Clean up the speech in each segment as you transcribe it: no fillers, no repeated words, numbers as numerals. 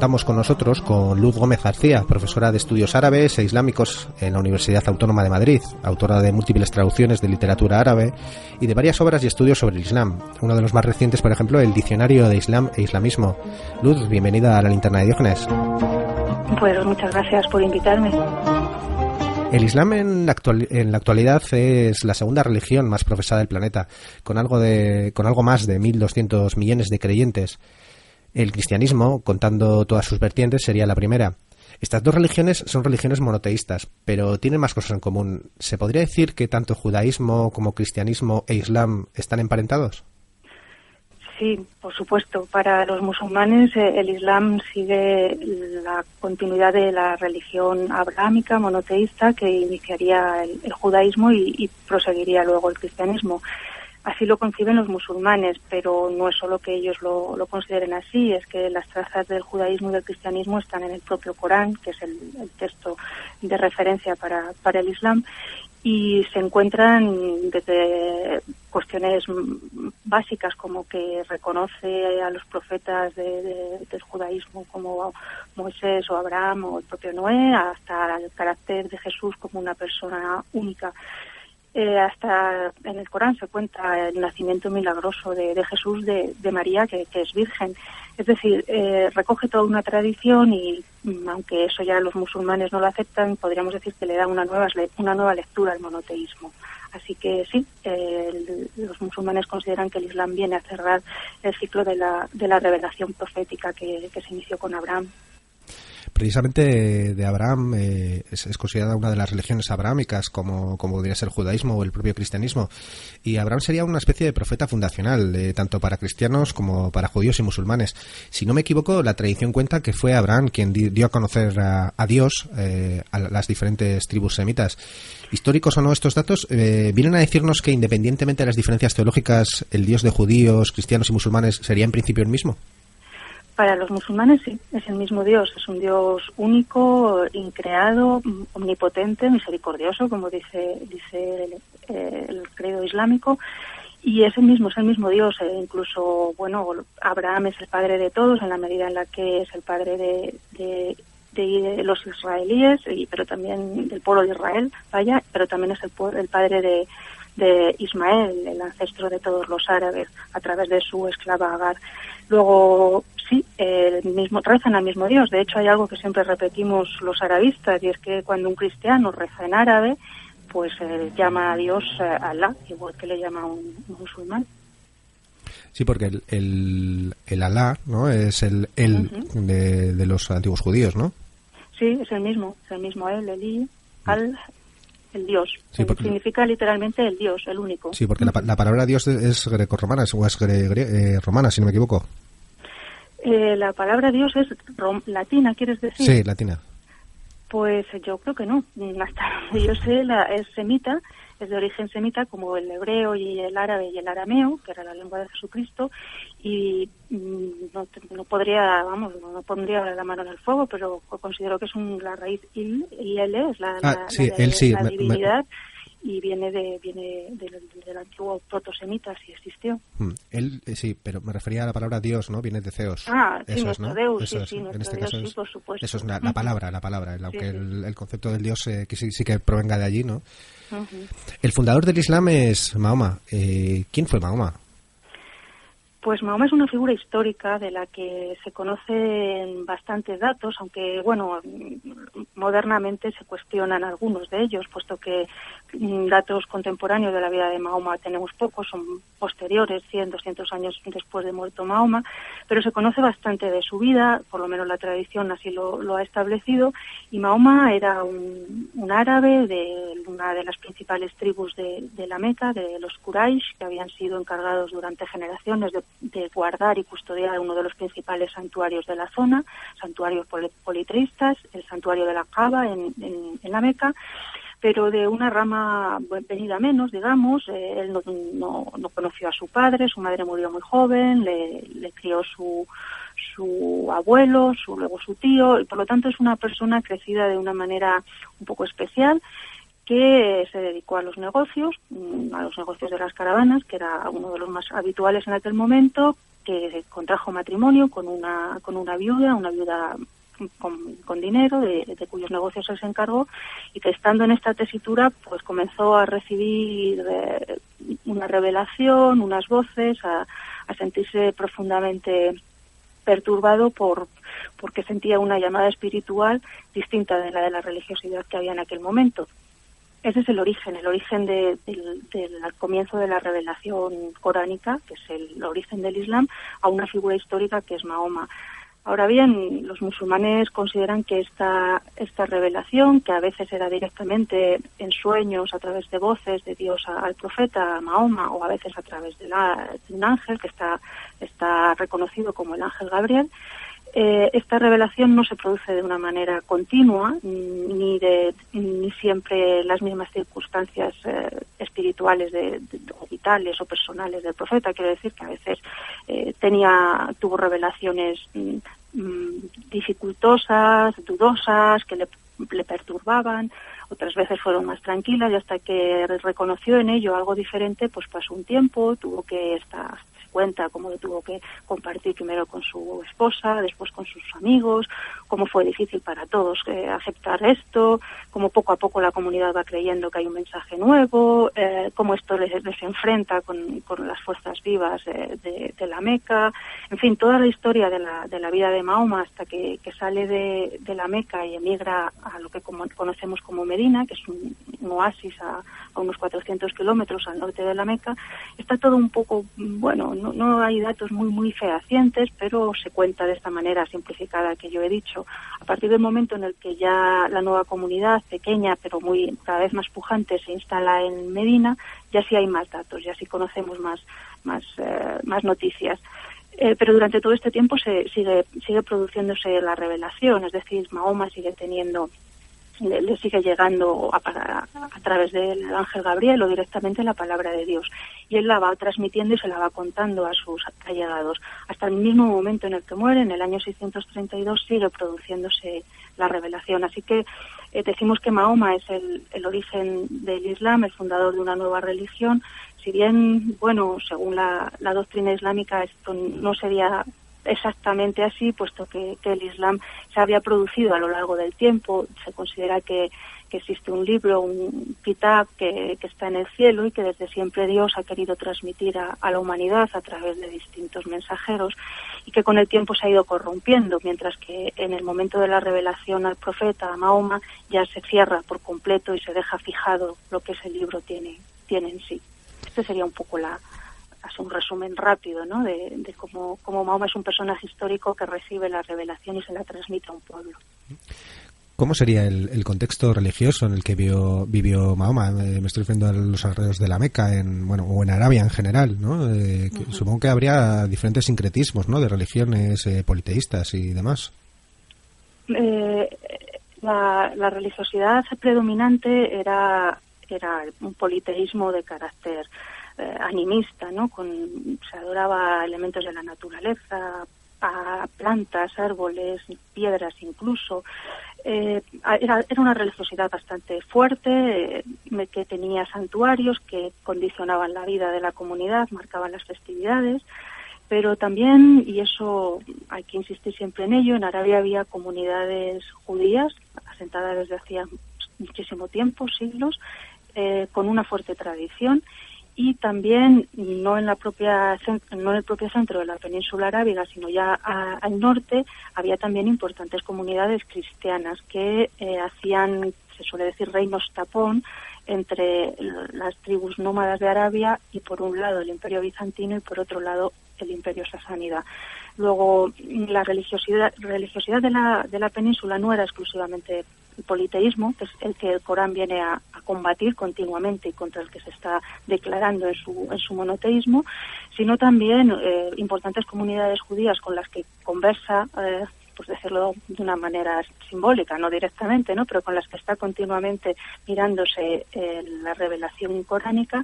contamos con nosotros con Luz Gómez García, profesora de Estudios Árabes e Islámicos en la Universidad Autónoma de Madrid, autora de múltiples traducciones de literatura árabe y de varias obras y estudios sobre el Islam. Uno de los más recientes, por ejemplo, el Diccionario de Islam e Islamismo. Luz, bienvenida a la Linterna de Diógenes. Pues muchas gracias por invitarme. El Islam en la actualidad es la segunda religión más profesada del planeta, con algo más de 1.200 millones de creyentes. El cristianismo, contando todas sus vertientes, sería la primera. Estas dos religiones son religiones monoteístas, pero tienen más cosas en común. ¿Se podría decir que tanto judaísmo como cristianismo e islam están emparentados? Sí, por supuesto. Para los musulmanes el Islam sigue la continuidad de la religión abrahámica, monoteísta, que iniciaría el judaísmo y proseguiría luego el cristianismo. Así lo conciben los musulmanes, pero no es solo que ellos lo consideren así, es que las trazas del judaísmo y del cristianismo están en el propio Corán, que es el texto de referencia para el Islam, y se encuentran desde cuestiones básicas como que reconoce a los profetas del judaísmo como Moisés o Abraham o el propio Noé, hasta el carácter de Jesús como una persona única. Hasta en el Corán se cuenta el nacimiento milagroso de Jesús de María, que es virgen. Es decir, recoge toda una tradición y, aunque eso ya los musulmanes no lo aceptan, podríamos decir que le da una nueva lectura al monoteísmo. Así que sí, los musulmanes consideran que el Islam viene a cerrar el ciclo de la revelación profética que se inició con Abraham. Precisamente de Abraham es considerada una de las religiones abrahámicas, como podría ser el judaísmo o el propio cristianismo, y Abraham sería una especie de profeta fundacional, tanto para cristianos como para judíos y musulmanes. Si no me equivoco, la tradición cuenta que fue Abraham quien dio a conocer a Dios a las diferentes tribus semitas. Históricos o no estos datos, vienen a decirnos que independientemente de las diferencias teológicas, el Dios de judíos, cristianos y musulmanes sería en principio el mismo. Para los musulmanes sí, es el mismo Dios, es un Dios único, increado, omnipotente, misericordioso, como dice el credo islámico, y es el mismo Dios. Incluso, bueno, Abraham es el padre de todos en la medida en la que es el padre de los israelíes, pero también del pueblo de Israel, pero también es el padre de Ismael, el ancestro de todos los árabes, a través de su esclava Agar. Luego, sí, rezan al mismo Dios. De hecho, hay algo que siempre repetimos los arabistas, y es que cuando un cristiano reza en árabe, pues llama a Dios Alá, igual que le llama a un musulmán. Sí, porque el Alá, ¿no?, es el de los antiguos judíos, ¿no? Sí, es el mismo él, Elí, el Dios. Sí, significa literalmente el Dios, el único. Sí, porque la palabra Dios es grecorromana, o es romana, si no me equivoco. La palabra Dios es latina, ¿quieres decir? Sí, latina. Pues yo creo que no. Hasta donde yo sé, es semita, es de origen semita, como el hebreo y el árabe y el arameo, que era la lengua de Jesucristo, y no podría, no pondría la mano en el fuego, pero considero que es la raíz il, y él es la divinidad. Y viene del antiguo protosemita, si existió. Él, sí, pero me refería a la palabra Dios, ¿no? Viene de Zeus. Sí, nuestro Deus, eso sí, en este Deus, caso sí, por supuesto. Eso es la palabra, aunque sí. el concepto del Dios que sí que provenga de allí, ¿no? El fundador del Islam es Mahoma. ¿Quién fue Mahoma? Pues Mahoma es una figura histórica de la que se conocen bastantes datos, aunque, bueno, modernamente se cuestionan algunos de ellos, puesto que datos contemporáneos de la vida de Mahoma tenemos pocos, son posteriores, 100, 200 años después de muerto Mahoma, pero se conoce bastante de su vida, por lo menos la tradición así lo ha establecido, y Mahoma era un árabe de una de las principales tribus de la Meca, de los Quraysh, que habían sido encargados durante generaciones de guardar y custodiar uno de los principales santuarios de la zona, santuarios politeístas, el santuario de la Kaaba en la Meca, pero de una rama venida menos, digamos. Él no conoció a su padre, su madre murió muy joven, le crió su abuelo, luego su tío, y por lo tanto es una persona crecida de una manera un poco especial, que se dedicó a los negocios de las caravanas, que era uno de los más habituales en aquel momento, que contrajo matrimonio con una viuda con dinero, de cuyos negocios él se encargó, y que estando en esta tesitura pues comenzó a recibir una revelación, unas voces, a sentirse profundamente perturbado porque sentía una llamada espiritual distinta de la de la religiosidad que había en aquel momento. Ese es el origen del comienzo de la revelación coránica, que es el origen del Islam, a una figura histórica que es Mahoma. Ahora bien, los musulmanes consideran que esta revelación, que a veces era directamente en sueños, a través de voces de Dios al profeta Mahoma, o a veces a través de un ángel que está reconocido como el ángel Gabriel, esta revelación no se produce de una manera continua, ni siempre las mismas circunstancias espirituales o vitales o personales del profeta. Quiero decir que a veces tuvo revelaciones dificultosas, dudosas, que le perturbaban. Otras veces fueron más tranquilas, y hasta que reconoció en ello algo diferente, pues pasó un tiempo, tuvo que cuenta cómo lo tuvo que compartir primero con su esposa, después con sus amigos, cómo fue difícil para todos aceptar esto, cómo poco a poco la comunidad va creyendo que hay un mensaje nuevo, cómo esto les enfrenta con las fuerzas vivas de la Meca. En fin, toda la historia de la vida de Mahoma hasta que sale de la Meca y emigra a lo que conocemos como Medina, que es un oasis a unos 400 kilómetros al norte de la Meca. Está todo un poco, bueno, no hay datos muy fehacientes, pero se cuenta de esta manera simplificada que yo he dicho. A partir del momento en el que ya la nueva comunidad, pequeña pero cada vez más pujante, se instala en Medina, ya sí hay más datos, ya sí conocemos más noticias. Pero durante todo este tiempo sigue produciéndose la revelación, es decir, Mahoma le sigue llegando a través del ángel Gabriel o directamente la palabra de Dios, y él la va transmitiendo y se la va contando a sus allegados hasta el mismo momento en el que muere. En el año 632 sigue produciéndose la revelación, así que decimos que Mahoma es el origen del Islam, el fundador de una nueva religión. Si bien, bueno, según la doctrina islámica esto no sería exactamente así, puesto que el Islam se había producido a lo largo del tiempo. Se considera que existe un libro, un kitab que está en el cielo y que desde siempre Dios ha querido transmitir a la humanidad a través de distintos mensajeros, y que con el tiempo se ha ido corrompiendo, mientras que en el momento de la revelación al profeta, a Mahoma, ya se cierra por completo y se deja fijado lo que ese libro tiene en sí. Este sería un poco hace un resumen rápido, ¿no?, de cómo Mahoma es un personaje histórico que recibe la revelación y se la transmite a un pueblo. ¿Cómo sería el contexto religioso en el que vivió Mahoma? Me estoy refiriendo a los alrededores de la Meca, o en Arabia en general, ¿no? Supongo que habría diferentes sincretismos, ¿no?, de religiones politeístas y demás. La religiosidad predominante era un politeísmo de carácter animista, ¿no? Se adoraba elementos de la naturaleza, a plantas, árboles, piedras incluso. Era una religiosidad bastante fuerte, que tenía santuarios que condicionaban la vida de la comunidad, marcaban las festividades, pero también, y eso hay que insistir siempre en ello, en Arabia había comunidades judías asentadas desde hacía muchísimo tiempo, siglos, con una fuerte tradición. Y también no en el propio centro de la península arábiga, sino ya al norte, había también importantes comunidades cristianas que hacían, se suele decir, reinos tapón entre las tribus nómadas de Arabia, y por un lado el Imperio bizantino y por otro lado el Imperio sasánida. Luego, la religiosidad de la península no era exclusivamente el politeísmo, que es el que el Corán viene a combatir continuamente y contra el que se está declarando en su monoteísmo, sino también importantes comunidades judías con las que conversa, pues decirlo de una manera simbólica, no directamente, ¿no?, pero con las que está continuamente mirándose la revelación coránica,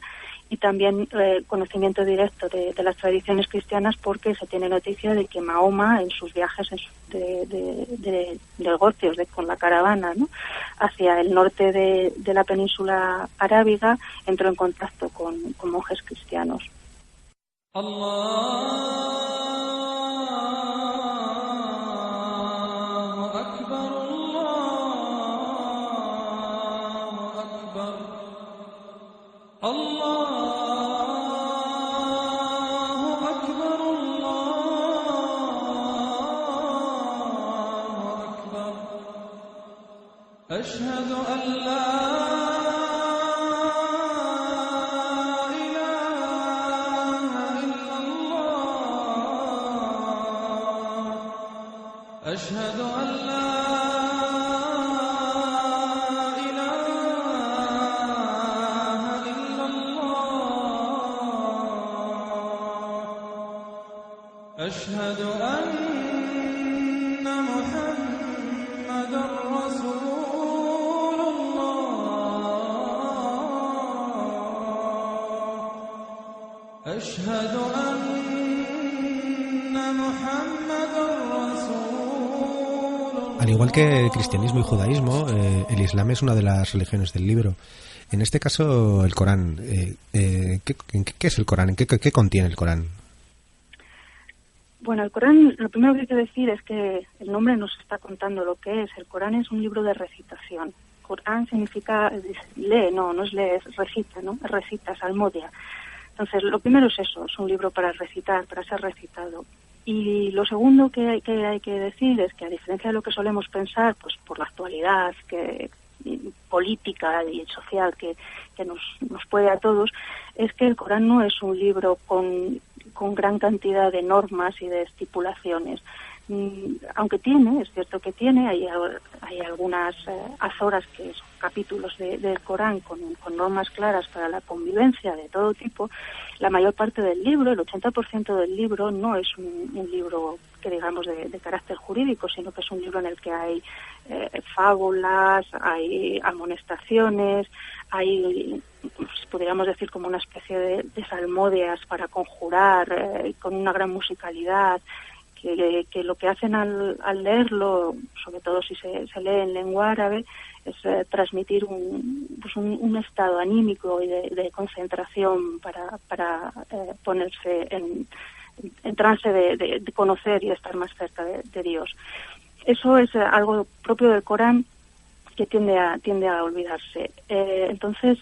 y también conocimiento directo de las tradiciones cristianas, porque se tiene noticia de que Mahoma en sus viajes de negocios con la caravana, ¿no?, hacia el norte de la península arábiga, entró en contacto con monjes cristianos. Allah. أشهد أن لا إله إلا الله أشهد أن لا إله إلا الله أشهد أن محمدا رسول أشهد أن محمدا رسول الله. Al igual que el cristianismo y judaísmo, el islam es una de las religiones del libro. En este caso, el Corán. ¿Qué es el Corán? ¿Qué contiene el Corán? Bueno, el Corán, lo primero que hay que decir es que el nombre nos está contando lo que es. El Corán es un libro de recitación. Corán significa lee, no es lee, es recita, ¿no? Recita, salmodia. Entonces, lo primero es eso, es un libro para recitar, para ser recitado. Y lo segundo que hay que decir es que, a diferencia de lo que solemos pensar, pues por la actualidad política y social que nos puede a todos, es que el Corán no es un libro con gran cantidad de normas y de estipulaciones. Aunque es cierto que hay algunas azoras, que son capítulos del Corán con normas claras para la convivencia de todo tipo. La mayor parte del libro, el 80% del libro, no es un libro que digamos de carácter jurídico, sino que es un libro en el que hay fábulas, hay amonestaciones, hay, podríamos decir, como una especie de salmodias para conjurar, con una gran musicalidad, que lo que hacen al leerlo, sobre todo si se lee en lengua árabe, es transmitir un estado anímico y de concentración para ponerse en trance de conocer y de estar más cerca de Dios. Eso es algo propio del Corán que tiende a olvidarse. Entonces,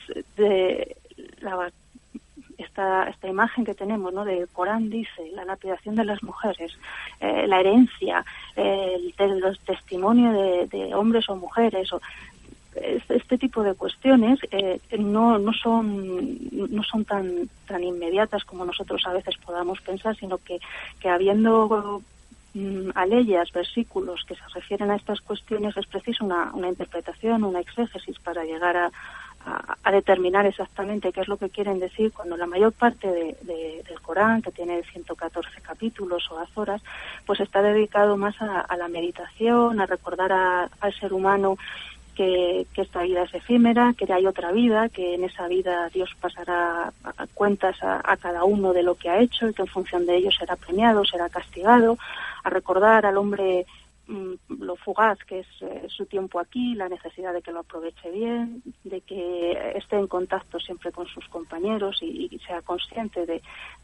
esta imagen que tenemos, ¿no? Del Corán dice la lapidación de las mujeres, la herencia, los testimonios de hombres o mujeres, este tipo de cuestiones no son tan inmediatas como nosotros a veces podamos pensar, sino que habiendo aleyas, versículos que se refieren a estas cuestiones, es preciso una interpretación, una exégesis para llegar a determinar exactamente qué es lo que quieren decir, cuando la mayor parte del Corán, que tiene 114 capítulos o azoras, pues está dedicado más a la meditación, a recordar al ser humano que esta vida es efímera, que hay otra vida, que en esa vida Dios pasará cuentas a cada uno de lo que ha hecho y que en función de ello será premiado, será castigado, a recordar al hombre lo fugaz que es su tiempo aquí, la necesidad de que lo aproveche bien, de que esté en contacto siempre con sus compañeros y sea consciente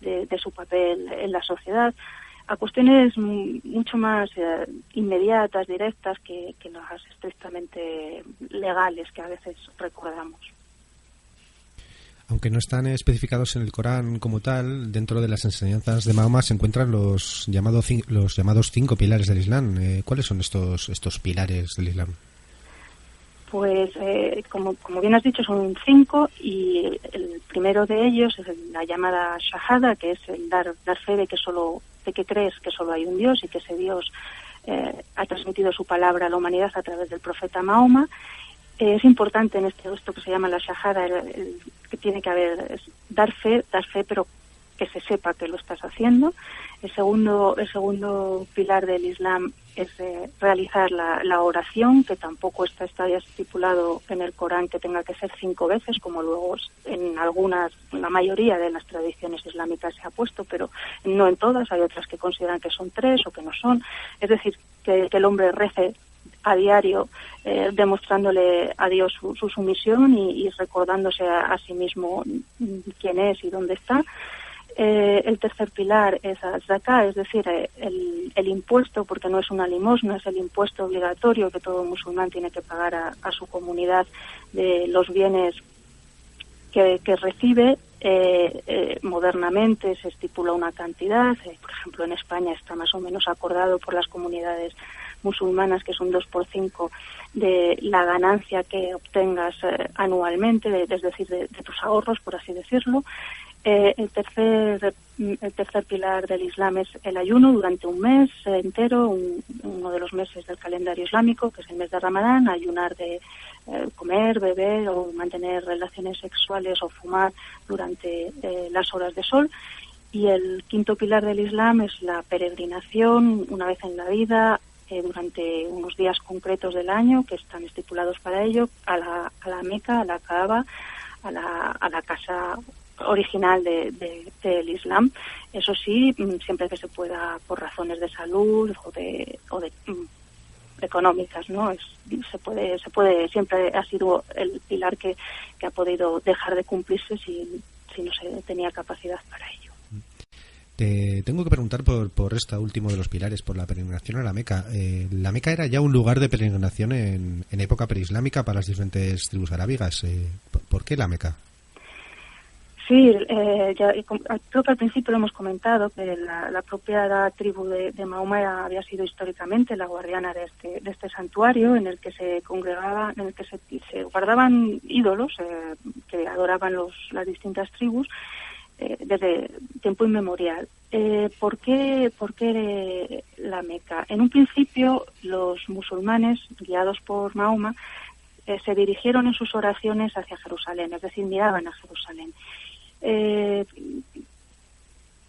de su papel en la sociedad, a cuestiones mucho más inmediatas, directas que las estrictamente legales que a veces recordamos. Aunque no están especificados en el Corán como tal, dentro de las enseñanzas de Mahoma se encuentran los llamados 5 pilares del Islam. ¿Cuáles son estos pilares del Islam? Pues, como bien has dicho, son 5, y el primero de ellos es la llamada Shahada, que es el dar fe de que crees que solo hay un Dios y que ese Dios ha transmitido su palabra a la humanidad a través del profeta Mahoma. Es importante en esto que se llama la Shahada, que tiene que haber es dar fe, pero que se sepa que lo estás haciendo. El segundo pilar del Islam es realizar la oración, que tampoco está ya estipulado en el Corán que tenga que ser 5 veces, como luego en la mayoría de las tradiciones islámicas se ha puesto, pero no en todas. Hay otras que consideran que son 3 o que no son. Es decir, que el hombre rece a diario, demostrándole a Dios su sumisión y recordándose a sí mismo quién es y dónde está. El tercer pilar es Zakah, es decir, el impuesto, porque no es una limosna, es el impuesto obligatorio que todo musulmán tiene que pagar a su comunidad de los bienes que recibe. Modernamente se estipula una cantidad, por ejemplo en España está más o menos acordado por las comunidades musulmanas que es un 2/5 de la ganancia que obtengas anualmente, es decir, de tus ahorros, por así decirlo. El tercer pilar del Islam es el ayuno durante un mes entero, uno de los meses del calendario islámico, que es el mes de Ramadán, ayunar de comer, beber o mantener relaciones sexuales o fumar durante las horas de sol. Y el quinto pilar del Islam es la peregrinación una vez en la vida, durante unos días concretos del año que están estipulados para ello, a la Meca, a la Kaaba, a la casa original del Islam. Eso sí, siempre que se pueda, por razones de salud o de económicas, ¿no? Se puede, siempre ha sido el pilar que ha podido dejar de cumplirse si no se tenía capacidad para ello. Te tengo que preguntar por este último de los pilares, por la peregrinación a la Meca. La Meca era ya un lugar de peregrinación en época preislámica para las diferentes tribus arábigas. ¿Por qué la Meca? Sí, creo que al principio lo hemos comentado, que la propia tribu de Mahoma había sido históricamente la guardiana de este santuario en el que se congregaba, en el que se guardaban ídolos que adoraban las distintas tribus desde tiempo inmemorial. ¿Por qué la Meca? En un principio los musulmanes, guiados por Mahoma, se dirigieron en sus oraciones hacia Jerusalén, es decir, miraban a Jerusalén.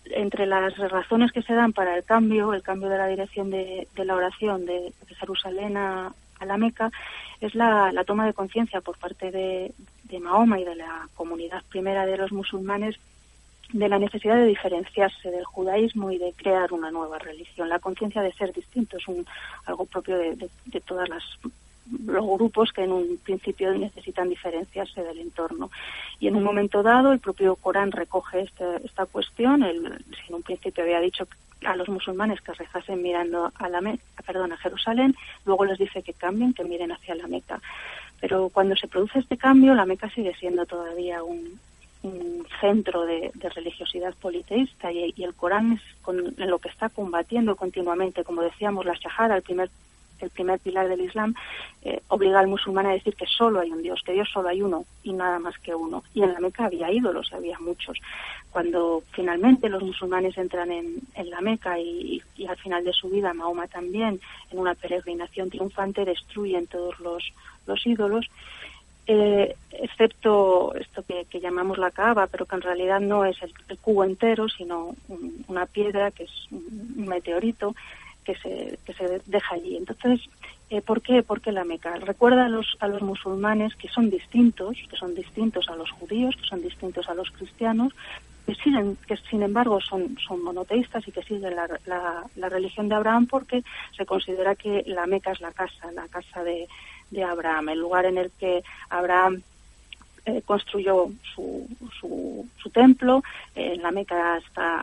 Entre las razones que se dan para el cambio de la dirección de la oración de Jerusalén a la Meca es la toma de conciencia por parte de Mahoma y de la comunidad primera de los musulmanes de la necesidad de diferenciarse del judaísmo y de crear una nueva religión. La conciencia de ser distinto es algo propio de todas los grupos que en un principio necesitan diferenciarse del entorno. Y en un momento dado el propio Corán recoge esta cuestión. Si en un principio había dicho a los musulmanes que rezasen mirando a Jerusalén, luego les dice que cambien, que miren hacia la Meca. Pero cuando se produce este cambio, la Meca sigue siendo todavía un centro de religiosidad politeísta y el Corán es en lo que está combatiendo continuamente. Como decíamos, la shahada, el primer pilar del Islam, obliga al musulmán a decir que solo hay un Dios, que Dios solo hay uno y nada más que uno. Y en la Meca había ídolos, había muchos. Cuando finalmente los musulmanes entran en la Meca y al final de su vida Mahoma también, en una peregrinación triunfante, destruyen todos los ídolos, excepto esto que llamamos la Kaaba, pero que en realidad no es el cubo entero, sino una piedra que es un meteorito que se deja allí. Entonces, ¿por qué la Meca? Recuerda a los musulmanes que son distintos a los judíos, que son distintos a los cristianos, que sin embargo son monoteístas y que siguen la religión de Abraham, porque se considera que la Meca es la casa de Abraham, el lugar en el que Abraham construyó su templo. En la Meca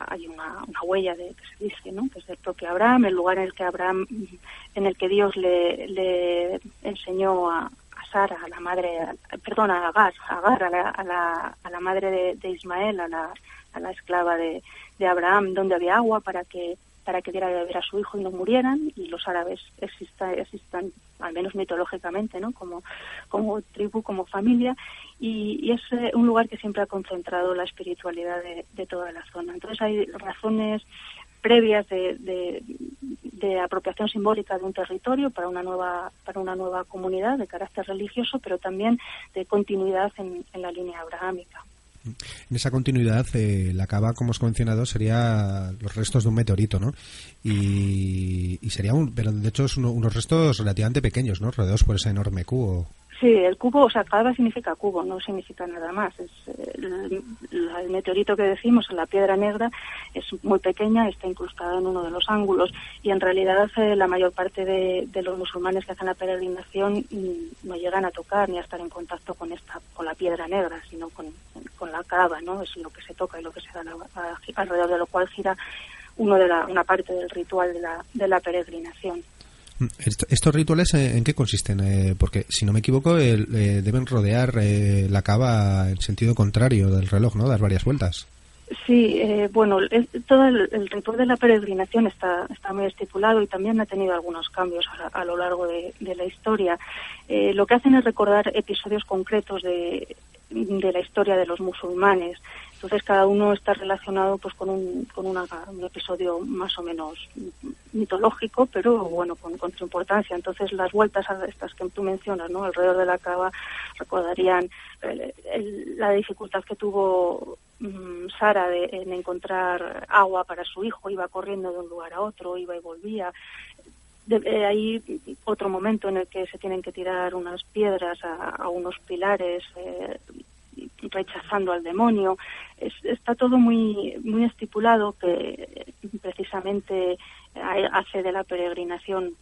hay una huella que se dice, ¿no?, que es del propio Abraham, el lugar en el que Dios le enseñó a Sara, a Agar, a la madre de Ismael, a la esclava de Abraham, donde había agua para que diera de beber a su hijo y no murieran, y los árabes existan al menos mitológicamente, ¿no?, como tribu, como familia, y es un lugar que siempre ha concentrado la espiritualidad de toda la zona. Entonces hay razones previas de apropiación simbólica de un territorio para una nueva comunidad de carácter religioso, pero también de continuidad en la línea abrahámica. En esa continuidad, la Kaaba, como os he mencionado, sería los restos de un meteorito, ¿no? Y sería pero de hecho es unos restos relativamente pequeños, ¿no?, rodeados por ese enorme cubo. Sí, el cubo, Kaaba significa cubo, no significa nada más. El meteorito que decimos, la piedra negra, es muy pequeña, está incrustada en uno de los ángulos, y en realidad la mayor parte de los musulmanes que hacen la peregrinación no llegan a tocar ni a estar en contacto con la piedra negra, sino con la Kaaba, ¿no? Es lo que se toca y lo que se da alrededor de lo cual gira una parte del ritual de la peregrinación. ¿Estos rituales en qué consisten? Porque, si no me equivoco, deben rodear la cava en sentido contrario del reloj, ¿no? Dar varias vueltas. Sí, bueno, todo el ritual de la peregrinación está muy estipulado y también ha tenido algunos cambios a lo largo de la historia. Lo que hacen es recordar episodios concretos de la historia de los musulmanes. Entonces cada uno está relacionado pues con un episodio más o menos mitológico, pero bueno, con su importancia. Entonces las vueltas a estas que tú mencionas, ¿no? Alrededor de la cava recordarían la dificultad que tuvo Sara en encontrar agua para su hijo. Iba corriendo de un lugar a otro, iba y volvía. Hay otro momento en el que se tienen que tirar unas piedras a unos pilares rechazando al demonio. Está todo muy estipulado, que precisamente hace de la peregrinación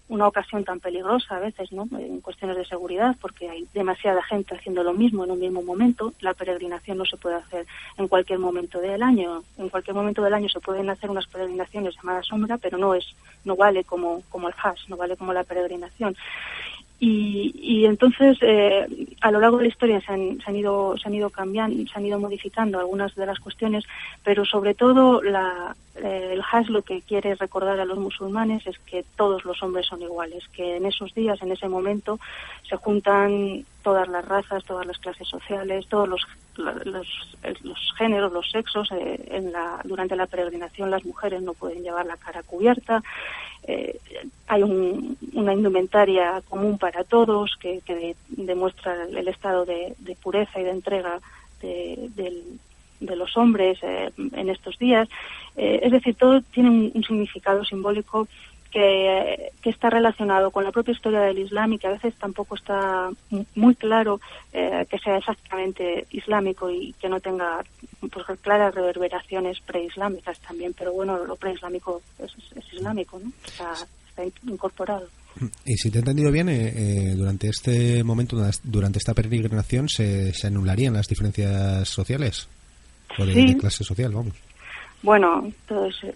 una ocasión tan peligrosa a veces, ¿no? En cuestiones de seguridad, porque hay demasiada gente haciendo lo mismo en un mismo momento. La peregrinación no se puede hacer en cualquier momento del año. En cualquier momento del año se pueden hacer unas peregrinaciones llamadas sombra, pero no vale como el Hajj, no vale como la peregrinación. Y entonces a lo largo de la historia se han ido cambiando, se han ido modificando algunas de las cuestiones, pero sobre todo el Hajj lo que quiere recordar a los musulmanes es que todos los hombres son iguales, que en esos días, en ese momento, se juntan todas las razas, todas las clases sociales, todos los géneros, los sexos. Durante la peregrinación las mujeres no pueden llevar la cara cubierta. Hay una indumentaria común para todos que demuestra el estado de pureza y de entrega de los hombres en estos días. Es decir, todo tiene un significado simbólico que está relacionado con la propia historia del Islam y que a veces tampoco está muy claro que sea exactamente islámico y que no tenga pues claras reverberaciones preislámicas también, pero bueno, lo preislámico es islámico, ¿no? Está incorporado. Y si te he entendido bien, durante este momento, durante esta peregrinación, se anularían las diferencias sociales, o de clase social, vamos. Bueno, entonces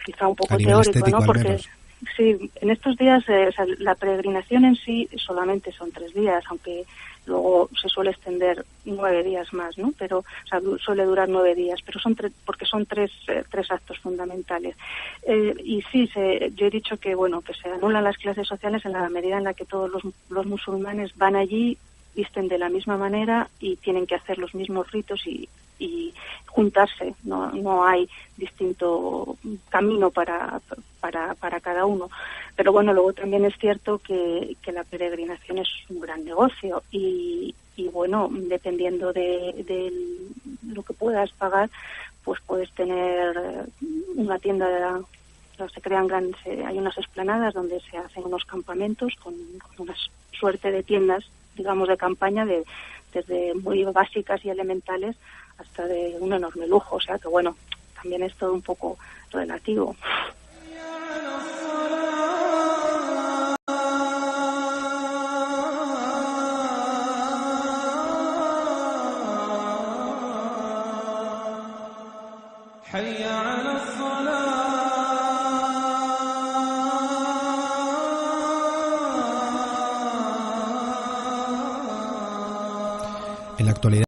quizá un poco teórico, ¿no? Porque sí, en estos días la peregrinación en sí solamente son 3 días, aunque luego se suele extender 9 días más, ¿no? Pero suele durar 9 días, pero porque son tres actos fundamentales. Y sí, yo he dicho que bueno, que se anulan las clases sociales en la medida en la que todos los musulmanes van allí, visten de la misma manera y tienen que hacer los mismos ritos y juntarse. No hay distinto camino para cada uno. Pero bueno, luego también es cierto que la peregrinación es un gran negocio y bueno, dependiendo de lo que puedas pagar, pues puedes tener una tienda se crean hay unas explanadas donde se hacen unos campamentos con una suerte de tiendas, digamos, de campaña, desde muy básicas y elementales hasta de un enorme lujo. O sea que bueno, también es todo un poco relativo. En la actualidad